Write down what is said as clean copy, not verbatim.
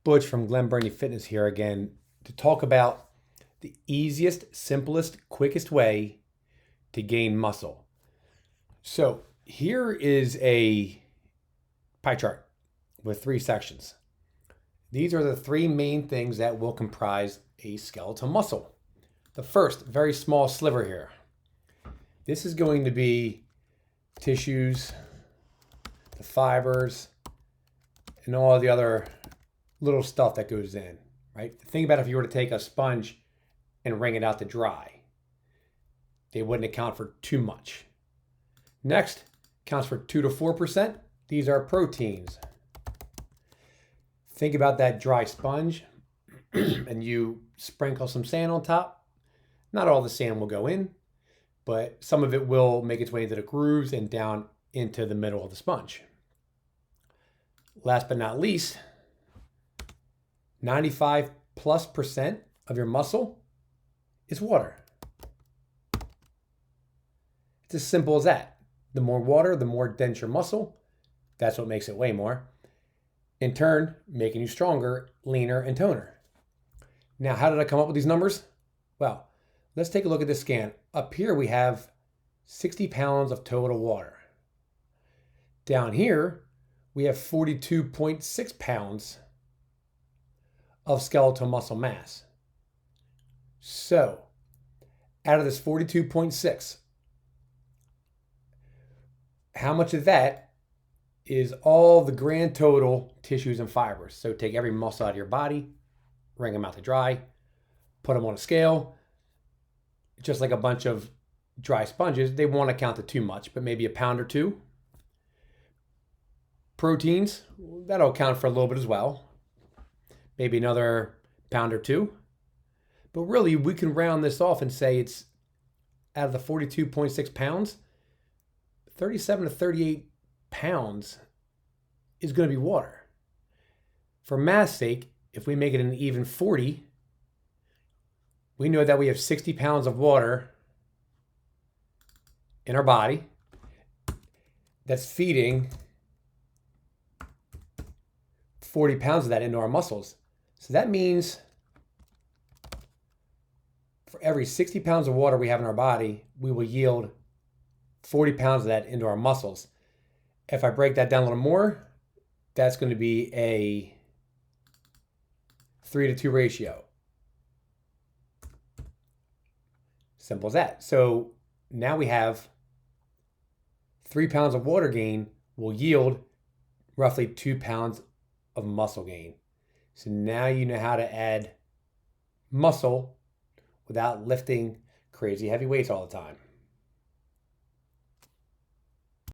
Butch from Glen Burnie Fitness here again to talk about the easiest, simplest, quickest way to gain muscle. So here is a pie chart with 3 sections. These are the 3 main things that will comprise a skeletal muscle. The first, very small sliver here. This is going to be tissues, the fibers, and all the other little stuff that goes in, right? Think about if you were to take a sponge and wring it out to dry. They wouldn't account for too much. Next, accounts for 2 to 4%. These are proteins. Think about that dry sponge and you sprinkle some sand on top. Not all the sand will go in, but some of it will make its way into the grooves and down into the middle of the sponge. Last but not least, 95+% of your muscle is water. It's as simple as that. The more water, the more dense your muscle. That's what makes it weigh more. In turn, making you stronger, leaner, and toner. Now, how did I come up with these numbers? Well, let's take a look at this scan. Up here, we have 60 pounds of total water. Down here, we have 42.6 pounds of skeletal muscle mass. So, out of this 42.6, how much of that is all the grand total tissues and fibers? So take every muscle out of your body, wring them out to dry, put them on a scale. Just like a bunch of dry sponges, they won't account to too much, but maybe a pound or 2. Proteins, that'll account for a little bit as well. Maybe another pound or 2. But really, we can round this off and say it's out of the 42.6 pounds, 37 to 38 pounds is going to be water. For math's sake, if we make it an even 40, we know that we have 60 pounds of water in our body that's feeding 40 pounds of that into our muscles. So that means for every 60 pounds of water we have in our body, we will yield 40 pounds of that into our muscles. If I break that down a little more, that's going to be a 3-to-2 ratio. Simple as that. So now we have 3 pounds of water gain will yield roughly 2 pounds of muscle gain. So now you know how to add muscle without lifting crazy heavy weights all the time.